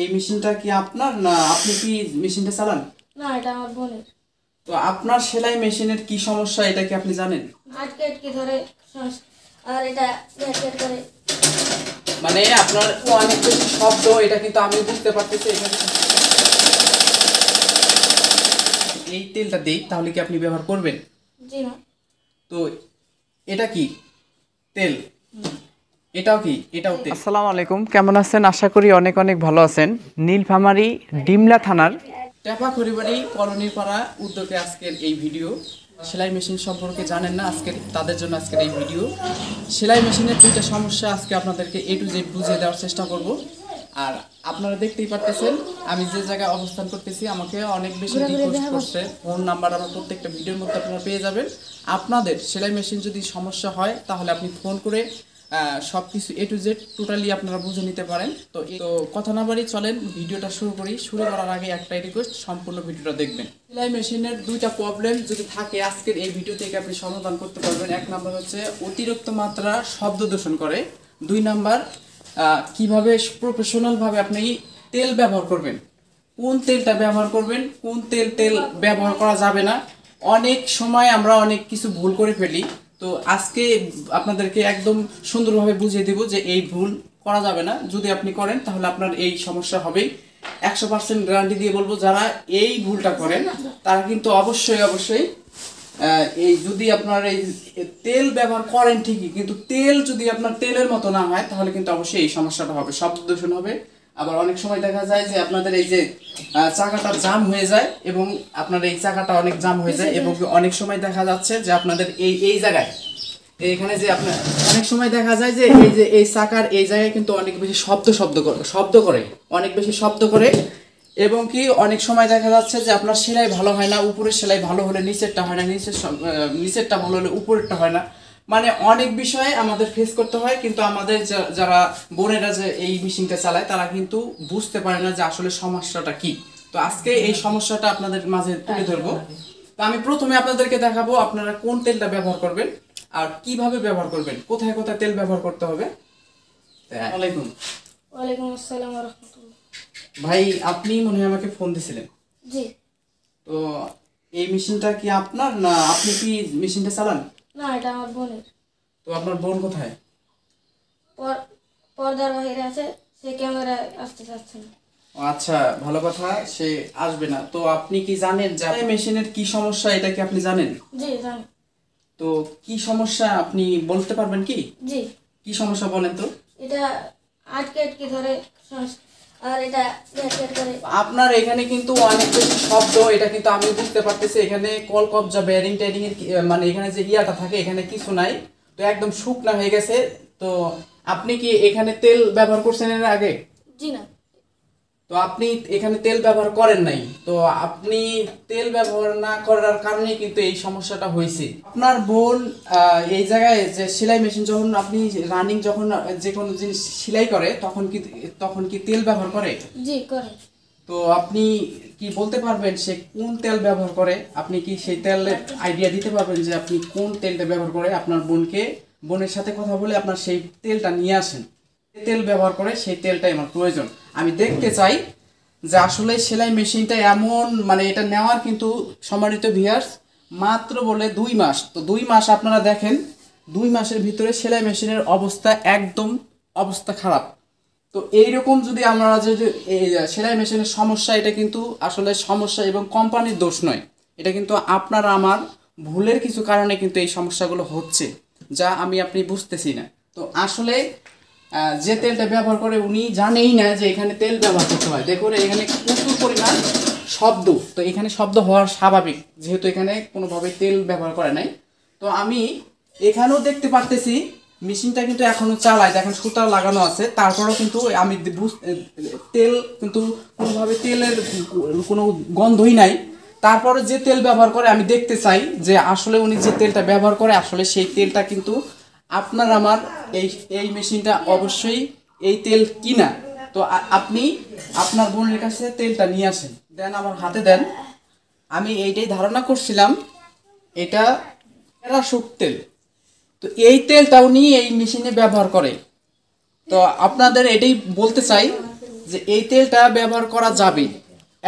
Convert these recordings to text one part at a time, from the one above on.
এই মেশিনটা কি আপনার, না আপনি কি মেশিনটা চালান? না, এটা আমার বোনের। তো আপনার সেলাই মেশিনের কি সমস্যা, এটা কি আপনি জানেন? আটকে আটকে ধরে আর এটা ব্যাট করে। মানে আপনার অনেক বেশি শব্দ, এটা কিন্তু আমি বুঝতে পারতেছি। এখানে এই তেলটা দেই, তাহলে কি আপনি ব্যবহার করবেন? জি না। তো এটা কি তেল? এটাও কি? এটাও তেল। আসসালামু আলাইকুম, কেমন আছেন? আশা করি অনেক অনেক ভালো আছেন। নীলফামারী ডিমলা থানার টেপা খড়িবাড়ি কলোনি পাড়া উদ্যোগে আজকের এই ভিডিও। সেলাই মেশিন সম্পর্কে জানেন না, আজকের তাদের জন্য আজকের এই ভিডিও। সেলাই মেশিনের দুইটা সমস্যা আজকে আপনাদেরকে A to Z বুঝিয়ে দেওয়ার চেষ্টা করব। আর আপনারা দেখতেই পারতেছেন আমি যে জায়গায় অবস্থান করতেছি, আমাকে অনেক বেশি রিকোয়েস্ট করছে। ফোন নাম্বার আমার প্রত্যেকটা ভিডিওর মধ্যে আপনারা পেয়ে যাবেন। আপনাদের সেলাই মেশিন যদি সমস্যা হয় তাহলে আপনি ফোন করে সব কিছু A to Z টোটালি আপনারা বুঝে নিতে পারেন। তো কথা না বাড়ি চলেন ভিডিওটা শুরু করি। শুরু করার আগে একটাই রিকোয়েস্ট, সম্পূর্ণ ভিডিওটা দেখবেন। সেলাই মেশিনের দুইটা প্রবলেম যদি থাকে আজকের এই ভিডিও থেকে আপনি সমাধান করতে পারবেন। এক নাম্বার হচ্ছে অতিরিক্ত মাত্রা শব্দ দূষণ করে। দুই নাম্বার কিভাবে প্রফেশনাল ভাবে আপনি তেল ব্যবহার করবেন, কোন তেলটা ব্যবহার করবেন, কোন তেল ব্যবহার করা যাবে না। অনেক সময় আমরা অনেক কিছু ভুল করে ফেলি। তো আজকে আপনাদেরকে একদম সুন্দরভাবে বুঝিয়ে দেব যে এই ভুল করা যাবে না। যদি আপনি করেন তাহলে আপনার এই সমস্যা হবেই। 100% গ্যারান্টি দিয়ে বলবো, যারা এই ভুলটা করেন তারা কিন্তু অবশ্যই এই যদি আপনার এই তেল ব্যবহার করেন ঠিকই, কিন্তু তেল যদি আপনার তেলের মতো না হয় তাহলে কিন্তু অবশ্যই এই সমস্যাটা হবে, শব্দ দূষণ হবে। আবার অনেক সময় দেখা যায় যে আপনাদের এই যে চাকাটা জাম হয়ে যায়, এবং আপনার এই চাকাটা অনেক জাম হয়ে যায়, এবং অনেক সময় দেখা যাচ্ছে যে আপনাদের এই জায়গায় এখানে যে আপনার অনেক সময় দেখা যায় যে এই চাকার এই জায়গায় কিন্তু অনেক বেশি শব্দ করে অনেক বেশি শব্দ করে। এবং কি অনেক সময় দেখা যাচ্ছে যে আপনার সেলাই ভালো হয় না, উপরের সেলাই ভালো হলে নিচেরটা হয় না, নিচেরটা ভালো হলে উপরেরটা হয় না। মানে অনেক বিষয়ে আমাদের ফেস করতে হয়, কিন্তু আমাদের যারা বোনেরা যে এই মেশিনটা চালায় তারা কিন্তু বুঝতে পারে না যে আসলে সমস্যাটা কি। তো আজকে এই সমস্যাটা আপনাদের মাঝে তুলে ধরবো। তো আমি প্রথমে আপনাদেরকে দেখাবো আপনারা কোন তেলটা ব্যবহার করবেন আর কিভাবে ব্যবহার করবেন, কোথায় কোথায় তেল ব্যবহার করতে হবে। ওয়ালাইকুম। ওয়ালাইকুম আসসালাম ওয়া রাহমাতুল্লাহ। ভাই, আপনি মনে হয় আমাকে ফোন দিছিলেন। জি। তো এই মেশিনটা কি আপনার, না আপনি কি মেশিনটা চালান? না, এটা আমার বোনের। তো আপনার বোন কোথায়? পর্দার বাইরে আছে, সে ক্যামেরায় আসতে চাচ্ছে না। আচ্ছা, ভালো কথা, সে আসবে না। তো আপনি কি জানেন যে এই মেশিনের কি সমস্যা, এটা কি আপনি জানেন? জি জানি। তো কি সমস্যা আপনি বলতে পারবেন কি? জি। কি সমস্যা বলেন তো? এটা আটকে আটকে ধরে আর এটা ব্যাট করে। আপনার এখানে কিন্তু অনেক বেশি শব্দ, এটা কিন্তু আমি বুঝতে পারতেছি। এখানে কল কবজা বেয়ারিং টেয়ারিং এর মানে এখানে যে ইয়াটা থাকে এখানে কিছু নাই, তো একদম শুকনা হয়ে গেছে। তো আপনি কি এখানে তেল ব্যবহার করছেন এর আগে? জি না। তো আপনি এখানে তেল ব্যবহার করেন নাই, তো আপনি তেল ব্যবহার না করার কারণে কিন্তু এই সমস্যাটা হয়েছে। আপনার বোন এই জায়গায় যে সেলাই মেশিন যখন আপনি রানিং যখন যে কোনো জিনিস সেলাই করে তখন কি তেল ব্যবহার করে? জি করে। তো আপনি কি বলতে পারবেন সে কোন তেল ব্যবহার করে? আপনি কি সেই তেলের আইডিয়া দিতে পারবেন যে আপনি কোন তেলটা ব্যবহার করে? আপনার বোনের সাথে কথা বলে আপনার সেই তেলটা নিয়ে আসেন। তেল ব্যবহার করে সেই তেলটাই আমার প্রয়োজন। আমি দেখতে চাই যে আসলে সেলাই মেশিনটা এমন, মানে এটা নেওয়ার কিন্তু সম্মানিত ভিউয়ার্স মাত্র বলে 2 মাস। তো 2 মাস আপনারা দেখেন, 2 মাসের ভিতরে সেলাই মেশিনের অবস্থা একদম অবস্থা খারাপ। তো এইরকম যদি আমরা যদি এই সেলাই মেশিনের সমস্যা, এটা কিন্তু আসলে সমস্যা এবং কোম্পানির দোষ নয়, এটা কিন্তু আপনার আমার ভুলের কিছু কারণে কিন্তু এই সমস্যাগুলো হচ্ছে, যা আপনি বুঝতেছি না। তো আসলে যে তেলটা ব্যবহার করে উনি জানেই না যে এখানে তেল ব্যবহার করতে হয়। দেখুন এখানে প্রচুর পরিমাণ শব্দ, তো এখানে শব্দ হওয়ার স্বাভাবিক, যেহেতু এখানে কোনোভাবে তেল ব্যবহার করে নাই। তো আমি এখানেও দেখতে পারতেছি মেশিনটা কিন্তু এখনো চালায়, দেখেন সুতা লাগানো আছে, তারপরেও কিন্তু আমি তেল কিন্তু কোনোভাবে তেলের কোনো গন্ধই নাই। তারপরে যে তেল ব্যবহার করে আমি দেখতে চাই যে আসলে উনি যে তেলটা ব্যবহার করে আসলে সেই তেলটা কিন্তু আপনার আমার এই মেশিনটা অবশ্যই এই তেল কিনা। তো আপনি আপনার বোনের কাছে তেলটা নিয়ে আসেন, দেন আমার হাতে দেন। আমি এইটাই ধারণা করছিলাম এটা প্যারাশুট তেল। তো এই তেলটা উনি এই মেশিনে ব্যবহার করে। তো আপনাদের এটাই বলতে চাই যে এই তেলটা ব্যবহার করা যাবে,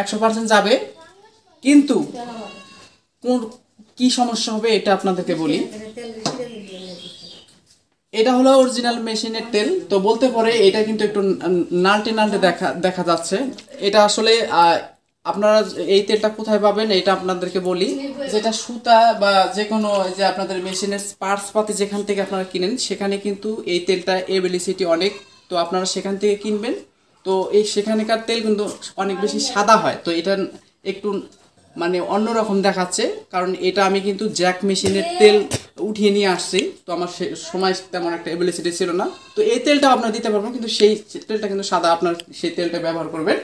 100% যাবে, কিন্তু কোন কি সমস্যা হবে এটা আপনাদেরকে বলি। এটা হলো অরিজিনাল মেশিনের তেল। তো বলতে পারে এটা কিন্তু একটু নালটে নালটে দেখা যাচ্ছে। এটা আসলে আপনারা এই তেলটা কোথায় পাবেন এটা আপনাদেরকে বলি। যেটা সুতা বা যে কোনো যে আপনাদের মেশিনের পার্টস পাতি যেখান থেকে আপনারা কিনেন সেখানে কিন্তু এই তেলটা এবিলিসিটি অনেক, তো আপনারা সেখান থেকে কিনবেন। তো এই সেখানকার তেল কিন্তু অনেক বেশি সাদা হয়, তো এটা একটু মানে অন্যরকম দেখাচ্ছে, কারণ এটা আমি কিন্তু জ্যাক মেশিনের তেল উঠিয়ে নিয়ে আসছি, তো আমার সময় তেমন একটা এবিলিসিটি ছিল না। তো এই তেলটা আপনারা দিতে পারবেন, কিন্তু সেই তেলটা কিন্তু সাদা, আপনার সেই তেলটা ব্যবহার করবেন।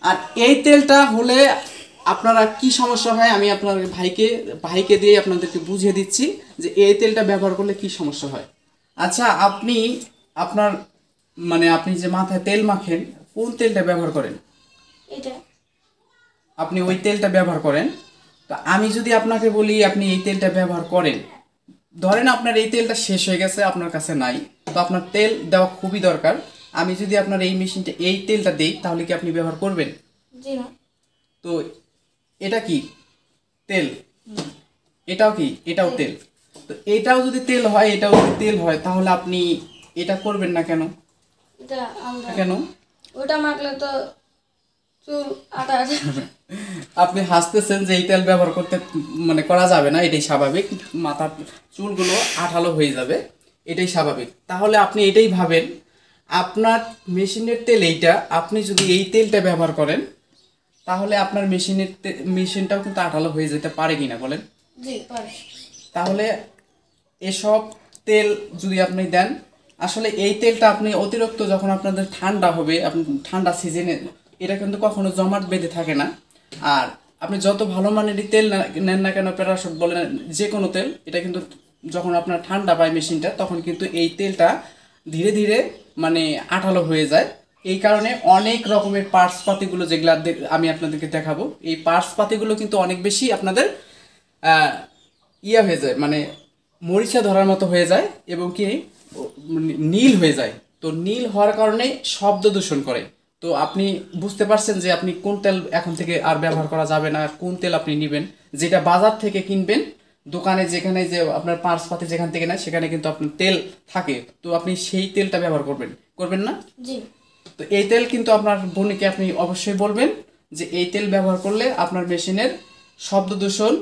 আর এই তেলটা হলে আপনারা কি সমস্যা হয় আমি আপনার ভাইকে দিয়ে আপনাদেরকে বুঝিয়ে দিচ্ছি যে এই তেলটা ব্যবহার করলে কি সমস্যা হয়। আচ্ছা, আপনি আপনার মানে আপনি যে মাথায় তেল মাখেন কোন তেলটা ব্যবহার করেন? এটা আপনি ওই তেলটা ব্যবহার করেন। তো আমি যদি আপনাকে বলি আপনি এই তেলটা ব্যবহার করেন, ধরেন আপনার এই তেলটা শেষ হয়ে গেছে, আপনার কাছে নাই, তো আপনার তেল দেওয়া খুবই দরকার। আমি যদি আপনার এই মেশিনটা এই তেলটা দেই তাহলে কি আপনি ব্যবহার করবেন? জি না। তো এটা কি তেল, এটাও কি, এটাও তেল। তো এটাও যদি তেল হয় এটাও যদি তেল হয় তাহলে আপনি এটা করবেন না কেন? এটা আমরা কেন? ওটা মাখলে তো চুল আটা আটা। আপনি হাসতেছেন যে এই তেল ব্যবহার করতে মানে করা যাবে না, এটাই স্বাভাবিক, মাথার চুলগুলো আঠালো হয়ে যাবে, এটাই স্বাভাবিক। তাহলে আপনি এটাই ভাবেন, আপনার মেশিনের তেল এইটা, আপনি যদি এই তেলটা ব্যবহার করেন তাহলে আপনার মেশিনটাও কিন্তু আঠালো হয়ে যেতে পারে কিনা বলেন? জি পারে। তাহলে এসব তেল যদি আপনি দেন, আসলে এই তেলটা আপনি অতিরিক্ত যখন আপনাদের ঠান্ডা হবে, আপনি ঠান্ডা সিজনে এটা কিন্তু কখনো জমাট বেঁধে থাকে না। আর আপনি যত ভালো মানেরই তেল নেন না কেন, প্যারাশুট বলেন যে কোনো তেল, এটা কিন্তু যখন আপনার ঠান্ডা পায় মেশিনটা তখন কিন্তু এই তেলটা ধীরে ধীরে মানে আঠালো হয়ে যায়। এই কারণে অনেক রকমের পার্টস পাতিগুলো যেগুলো আমি আপনাদেরকে দেখাবো, এই পার্টস পাতিগুলো কিন্তু অনেক বেশি আপনাদের ইয়া হয়ে যায়, মানে মরিচা ধরার মতো হয়ে যায় এবং কি নীল হয়ে যায়। তো নীল হওয়ার কারণে শব্দ দূষণ করে। তো আপনি বুঝতে পারছেন যে আপনি কোন তেল এখন থেকে আর ব্যবহার করা যাবে না, কোন তেল আপনি নেবেন। যেটা বাজার থেকে কিনবেন, দোকানে যেখানে যে আপনার পার্স পাতি যেখান থেকে নেয় সেখানে কিন্তু আপনার তেল থাকে, তো আপনি সেই তেলটা ব্যবহার করবেন না? জি। তো এই তেল কিন্তু আপনার বোনকে আপনি অবশ্যই বলবেন যে এই তেল ব্যবহার করলে আপনার মেশিনের শব্দ দূষণ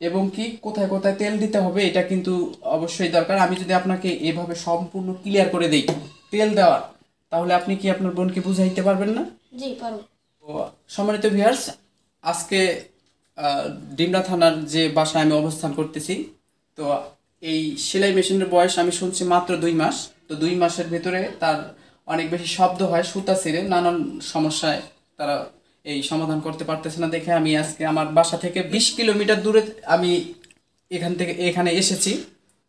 এবং কি কোথায় কোথায় তেল দিতে হবে এটা কিন্তু অবশ্যই দরকার। আমি যদি আপনাকে এভাবে সম্পূর্ণ ক্লিয়ার করে দেই তেল দেওয়ার, তাহলে আপনি কি আপনার বোনকে বুঝাইতে পারবেন না? জি পারবো। তো সম্মানিত ভিউয়ার্স, আজকে ডিমরা থানার যে বাসায় আমি অবস্থান করতেছি, তো এই সেলাই মেশিনের বয়স আমি শুনছি মাত্র 2 মাস। তো 2 মাসের ভেতরে তার অনেক বেশি শব্দ হয়, সুতা ছিঁড়ে নানান সমস্যায় তারা এই সমাধান করতে পারতেছে না দেখে আমি আজকে আমার বাসা থেকে 20 কিলোমিটার দূরে আমি এখানে এসেছি।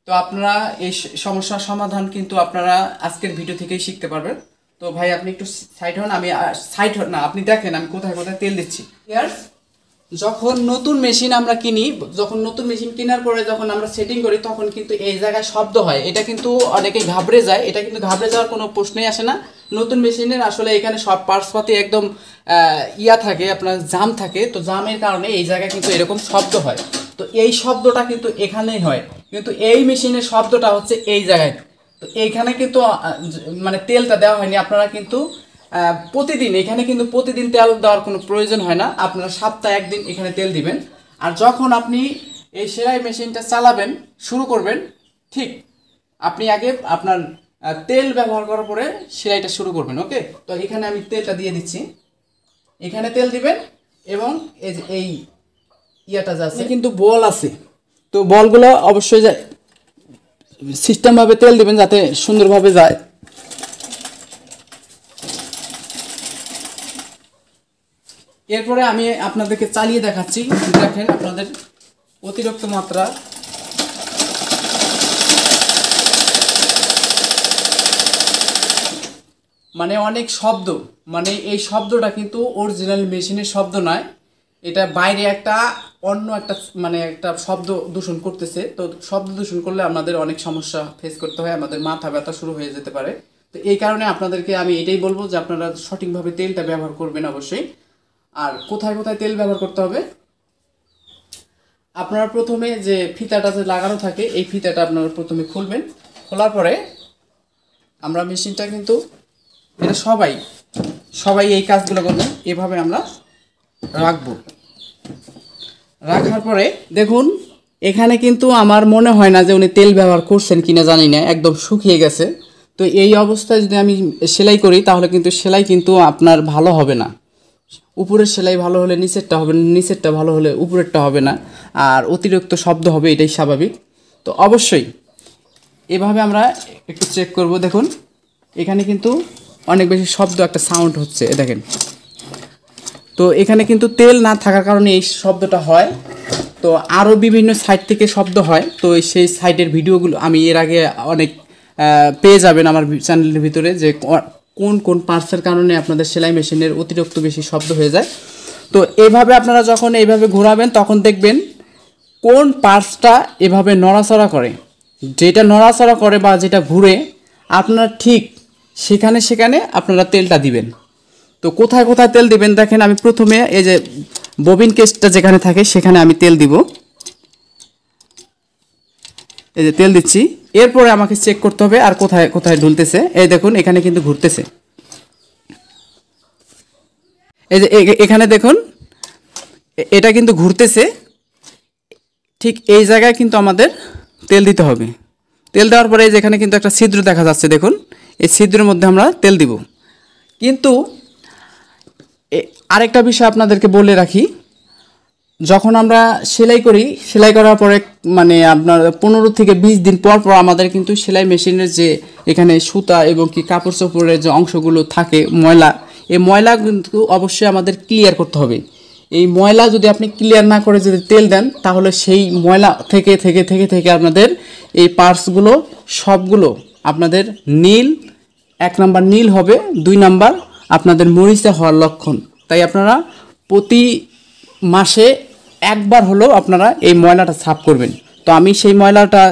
তো আপনারা এই সমস্যার সমাধান কিন্তু আপনারা আজকের ভিডিও থেকেই শিখতে পারবেন। তো ভাই আপনি একটু সাইড হন, আমি সাইড হন না, আপনি দেখেন আমি কোথায় কোথায় তেল দিচ্ছি। যখন নতুন মেশিন আমরা কিনি, যখন নতুন মেশিন কেনার পরে যখন আমরা সেটিং করি তখন কিন্তু এই জায়গায় শব্দ হয়, এটা কিন্তু অনেকেই ঘাবড়ে যায়। এটা কিন্তু ঘাবড়ে যাওয়ার কোনো প্রশ্নই আসে না। নতুন মেশিনের আসলে এখানে সব পার্টস পাতি একদম ইয়া থাকে, আপনার জাম থাকে, তো জামের কারণে এই জায়গায় কিন্তু এরকম শব্দ হয়। তো এই শব্দটা কিন্তু এখানেই হয়, কিন্তু এই মেশিনের শব্দটা হচ্ছে এই জায়গায়। তো এইখানে কিন্তু মানে তেলটা দেওয়া হয়নি। আপনারা কিন্তু প্রতিদিন এখানে কিন্তু প্রতিদিন তেল দেওয়ার কোনো প্রয়োজন হয় না, আপনারা সপ্তাহে একদিন এখানে তেল দিবেন। আর যখন আপনি এই সেলাই মেশিনটা চালাবেন শুরু করবেন, ঠিক আপনি আগে আপনার তেল ব্যবহার করার পরে সেলাইটা শুরু করবেন। ওকে, তো এখানে আমি তেলটা দিয়ে দিচ্ছি, এখানে তেল দিবেন এবং এই যে এই ইয়াটা যাচ্ছে কিন্তু বল আছে, তো বলগুলো অবশ্যই যায় সিস্টেমভাবে তেল দিবেন যাতে সুন্দরভাবে যায়। এরপরে আমি আপনাদেরকে চালিয়ে দেখাচ্ছি, দেখেন আপনাদের অতিরিক্ত মাত্রা মানে অনেক শব্দ, মানে এই শব্দটা কিন্তু অরিজিনাল মেশিনের শব্দ নয়, এটা বাইরে একটা অন্য একটা মানে একটা শব্দ দূষণ করতেছে। তো শব্দ দূষণ করলে আমাদের অনেক সমস্যা ফেস করতে হয়, আমাদের মাথা ব্যথা শুরু হয়ে যেতে পারে। তো এই কারণে আপনাদেরকে আমি এটাই বলবো যে আপনারা সঠিকভাবে তেলটা ব্যবহার করবেন অবশ্যই। আর কোথায় কোথায় তেল ব্যবহার করতে হবে, আপনারা প্রথমে যে ফিতাটা যে লাগানো থাকে এই ফিতাটা আপনারা প্রথমে খুলবেন। খোলার পরে আমরা মেশিনটা কিন্তু এটা সবাই এই কাজগুলো করবেন, এভাবে আমরা রাখবো। রাখার পরে দেখুন এখানে কিন্তু আমার মনে হয় না যে উনি তেল ব্যবহার করছেন কিনা জানি না, একদম শুকিয়ে গেছে। তো এই অবস্থায় যদি আমি সেলাই করি তাহলে কিন্তু সেলাই কিন্তু আপনার ভালো হবে না। উপরের সেলাই ভালো হলে নিচেরটা হবে না, নিচেরটা ভালো হলে উপরেরটা হবে না, আর অতিরিক্ত শব্দ হবে, এটাই স্বাভাবিক। তো অবশ্যই এভাবে আমরা একটু চেক করব। দেখুন এখানে কিন্তু অনেক বেশি শব্দ, একটা সাউন্ড হচ্ছে, দেখেন। তো এখানে কিন্তু তেল না থাকার কারণে এই শব্দটা হয়। তো আরও বিভিন্ন সাইট থেকে শব্দ হয়, তো সেই সাইটের ভিডিওগুলো আমি এর আগে অনেক পেয়ে যাবেন আমার চ্যানেলের ভিতরে, যে কোন কোন পার্টসের কারণে আপনাদের সেলাই মেশিনের অতিরিক্ত বেশি শব্দ হয়ে যায়। তো এইভাবে আপনারা যখন এইভাবে ঘোরাবেন তখন দেখবেন কোন পার্টসটা এভাবে নড়াচড়া করে, যেটা নড়াচড়া করে বা যেটা ঘুরে আপনারা ঠিক সেখানে সেখানে আপনারা তেলটা দিবেন। তো কোথায় কোথায় তেল দিবেন দেখেন, আমি প্রথমে এই যে ববিন কেসটা যেখানে থাকে সেখানে আমি তেল দিব, এই যে তেল দিচ্ছি। এরপরে আমাকে চেক করতে হবে আর কোথায় কোথায় ঢুলতেছে। এই দেখুন এখানে কিন্তু ঘুরতেছে, এই যে এখানে দেখুন এটা কিন্তু ঘুরতেছে, ঠিক এই জায়গায় কিন্তু আমাদের তেল দিতে হবে। তেল দেওয়ার পরে যেখানে কিন্তু একটা ছিদ্র দেখা যাচ্ছে, দেখুন এই ছিদ্রের মধ্যে আমরা তেল দিব। কিন্তু আরেকটা বিষয় আপনাদেরকে বলে রাখি, যখন আমরা সেলাই করি, সেলাই করার পরে মানে আপনার 15 থেকে 20 দিন পর পর আমাদের কিন্তু সেলাই মেশিনের যে এখানে সুতা এবং কি কাপড় চোপড়ের যে অংশগুলো থাকে ময়লা, এই ময়লা কিন্তু অবশ্যই আমাদের ক্লিয়ার করতে হবে। এই ময়লা যদি আপনি ক্লিয়ার না করে যদি তেল দেন তাহলে সেই ময়লা থেকে থেকে থেকে থেকে আপনাদের এই পার্টসগুলো সবগুলো আপনাদের নীল, 1 নাম্বার নীল হবে, 2 নাম্বার আপনাদের মরিচা হওয়ার লক্ষণ। তাই আপনারা প্রতি মাসে একবার হলেও আপনারা এই ময়লাটা সাফ করবেন। তো আমি সেই ময়লাটা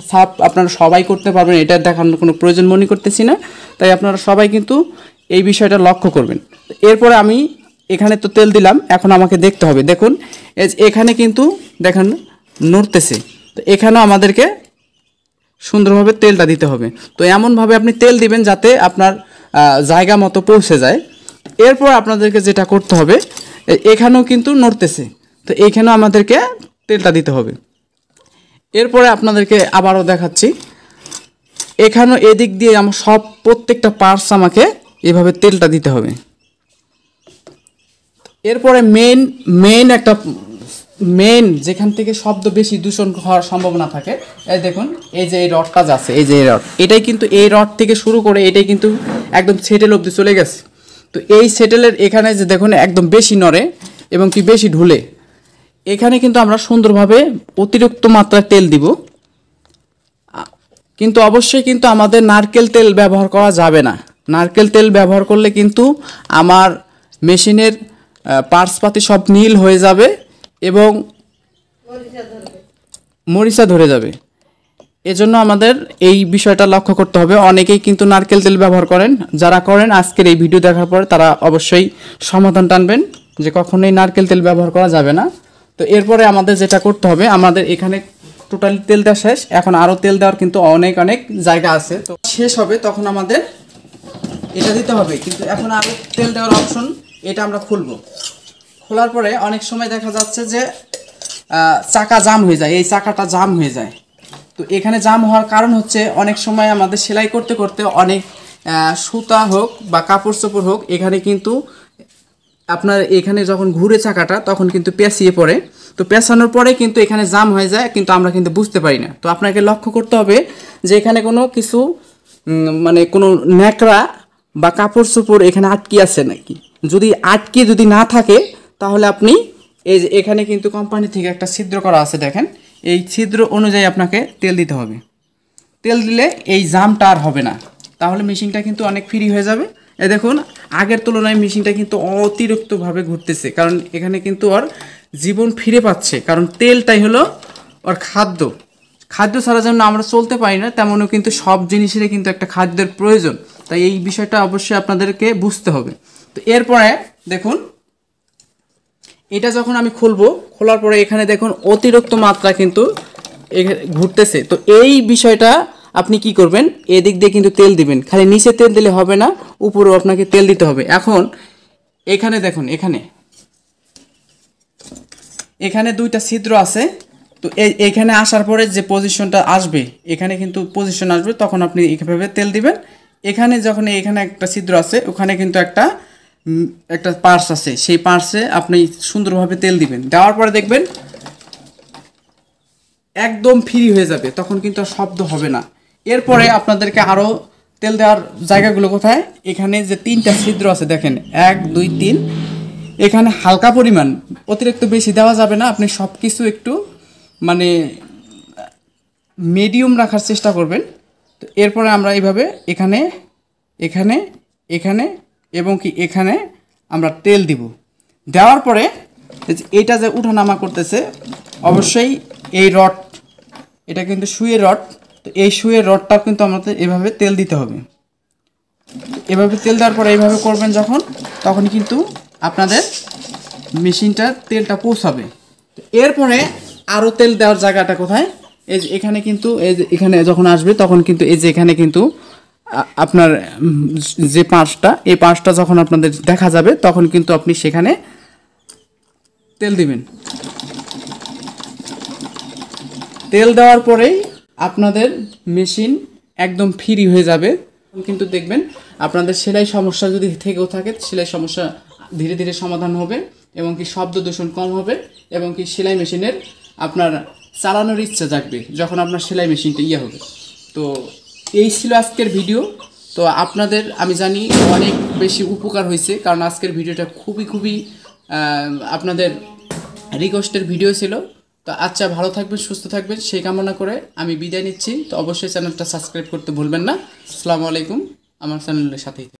সাফ আপনারা সবাই করতে পারবেন, এটা দেখানোর কোনো প্রয়োজন মনে করতেছি না। তাই আপনারা সবাই কিন্তু এই বিষয়টা লক্ষ্য করবেন। এরপরে আমি এখানে তো তেল দিলাম, এখন আমাকে দেখতে হবে। দেখুন এখানে কিন্তু দেখেন নড়তেছে, তো এখানেও আমাদেরকে সুন্দরভাবে তেলটা দিতে হবে। তো এমনভাবে আপনি তেল দিবেন যাতে আপনার জায়গা মতো পৌঁছে যায়। এরপর আপনাদেরকে যেটা করতে হবে, এখানেও কিন্তু নড়তেছে, তো এইখানেও আমাদেরকে তেলটা দিতে হবে। এরপরে আপনাদেরকে আবারও দেখাচ্ছি, এখানেও এদিক দিয়ে আমার প্রত্যেকটা পার্টস আমাকে এভাবে তেলটা দিতে হবে। এরপরে মেইন যেখান থেকে শব্দ বেশি দূষণ হওয়ার সম্ভাবনা থাকে, এই দেখুন এই যে এই রডটা যাচ্ছে, এই যে এই রড, এটাই কিন্তু এই রড থেকে শুরু করে এটাই কিন্তু একদম সেটেল অবধি চলে গেছে। তো এই সেটেলের এখানে যে দেখুন একদম বেশি নড়ে এবং কি বেশি ঢুলে, এখানে কিন্তু আমরা সুন্দরভাবে অতিরিক্ত মাত্রায় তেল দিব। কিন্তু অবশ্যই কিন্তু আমাদের নারকেল তেল ব্যবহার করা যাবে না। নারকেল তেল ব্যবহার করলে কিন্তু আমার মেশিনের পার্টসপাতি সব নীল হয়ে যাবে এবং মরিচা ধরে যাবে। এজন্য আমাদের এই বিষয়টা লক্ষ্য করতে হবে। অনেকেই কিন্তু নারকেল তেল ব্যবহার করেন, যারা করেন আজকের এই ভিডিও দেখার পরে তারা অবশ্যই সমাধান টানবেন যে কখনোই নারকেল তেল ব্যবহার করা যাবে না। তো এরপরে আমাদের যেটা করতে হবে, আমাদের এখানে টোটালি তেল দেওয়া শেষ, এখন আরও তেল দেওয়ার কিন্তু অনেক জায়গা আছে। তো শেষ হবে তখন আমাদের এটা দিতে হবে, কিন্তু এখন আরও তেল দেওয়ার অপশন, এটা আমরা খুলবো। খোলার পরে অনেক সময় দেখা যাচ্ছে যে চাকা জাম হয়ে যায়, এই চাকাটা জাম হয়ে যায়। তো এখানে জাম হওয়ার কারণ হচ্ছে অনেক সময় আমাদের সেলাই করতে করতে অনেক সুতা হোক বা কাপড় চোপড় হোক, এখানে কিন্তু আপনার এখানে যখন ঘুরে চাকাটা তখন কিন্তু পেঁচিয়ে পড়ে। তো পেঁচানোর পরে কিন্তু এখানে জাম হয়ে যায়, কিন্তু আমরা কিন্তু বুঝতে পারি না। তো আপনাকে লক্ষ্য করতে হবে যে এখানে কোনো কিছু মানে কোনো ন্যাকড়া বা কাপড় চোপড় এখানে আটকে আছে নাকি। যদি না থাকে তাহলে আপনি এই যে এখানে কিন্তু কোম্পানি থেকে একটা ছিদ্র করা আছে, দেখেন এই ছিদ্র অনুযায়ী আপনাকে তেল দিতে হবে। তেল দিলে এই জামটা আর হবে না, তাহলে মেশিনটা কিন্তু অনেক ফ্রি হয়ে যাবে। দেখুন আগের তুলনায় মেশিনটা কিন্তু অতিরিক্তভাবে ঘুরতেছে, কারণ এখানে কিন্তু ওর জীবন ফিরে পাচ্ছে, কারণ তেলটাই হলো ওর খাদ্য। খাদ্য ছাড়া যেমন আমরা চলতে পারি না, তেমনও কিন্তু সব জিনিসেরই কিন্তু একটা খাদ্যের প্রয়োজন। তাই এই বিষয়টা অবশ্যই আপনাদেরকে বুঝতে হবে। তো এরপরে দেখুন, এটা যখন আমি খুলবো, খোলার পরে এখানে দেখুন অতিরিক্ত মাত্রা কিন্তু ঘুরতেছে। তো এই বিষয়টা আপনি কি করবেন, এদিক দিয়ে কিন্তু তেল দিবেন, খালি নিচে তেল দিলে হবে না, উপরেও আপনাকে তেল দিতে হবে। এখন এখানে দেখুন, এখানে দুইটা ছিদ্র আছে। তো এইখানে আসার পরে যে পজিশনটা আসবে, এখানে কিন্তু পজিশন আসবে, তখন আপনি এইভাবে তেল দিবেন। এখানে যখন এখানে একটা ছিদ্র আছে, ওখানে কিন্তু একটা পার্স আছে, সেই পার্সে আপনি সুন্দরভাবে তেল দিবেন। দেওয়ার পরে দেখবেন একদম ফ্রি হয়ে যাবে, তখন কিন্তু আর শব্দ হবে না। এরপরে আপনাদেরকে আরও তেল দেওয়ার জায়গাগুলো কোথায়, এখানে যে 3টা ছিদ্র আছে দেখেন, 1 2 3, এখানে হালকা পরিমাণ, অতিরিক্ত বেশি দেওয়া যাবে না। আপনি সব কিছু একটু মানে মিডিয়াম রাখার চেষ্টা করবেন। তো এরপরে আমরা এইভাবে এখানে এখানে এখানে এবং কি এখানে আমরা তেল দিব। দেওয়ার পরে এটা যে উঠানামা করতেছে, অবশ্যই এই রড, এটা কিন্তু সুইয়ের রড। তো এই সুইয়ের রডটা কিন্তু আমাদের এভাবে তেল দিতে হবে। এভাবে তেল দেওয়ার পরে এইভাবে করবেন যখন, তখন কিন্তু আপনাদের মেশিনটা তেলটা পৌঁছাবে। তো এরপরে আরও তেল দেওয়ার জায়গাটা কোথায়, এই যে এখানে কিন্তু, এই যে এখানে যখন আসবে তখন কিন্তু এই যে এখানে কিন্তু আপনার যে পার্সটা, এই পার্সটা যখন আপনাদের দেখা যাবে, তখন কিন্তু আপনি সেখানে তেল দিবেন। তেল দেওয়ার পরেই আপনাদের মেশিন একদম ফ্রি হয়ে যাবে। কিন্তু দেখবেন আপনাদের সেলাই সমস্যা যদি থেকেও থাকে, সেলাই সমস্যা ধীরে ধীরে সমাধান হবে, এবং কি শব্দ দূষণ কম হবে, এবং কি সেলাই মেশিনের আপনার চালানোর ইচ্ছা জাগবে যখন আপনার সেলাই মেশিনটা হবে। তো এই ছিল আজকের ভিডিও। তো আপনাদের আমি জানি অনেক বেশি উপকার হয়েছে, কারণ আজকের ভিডিওটা খুবই আপনাদের রিকোয়েস্টের ভিডিও ছিল। তো আচ্ছা, ভালো থাকবেন, সুস্থ থাকবেন, সেই কামনা করে আমি বিদায় নিচ্ছি। তো অবশ্যই চ্যানেলটা সাবস্ক্রাইব করতে ভুলবেন না। আসসালামু আলাইকুম, আমার চ্যানেলের সাথেই।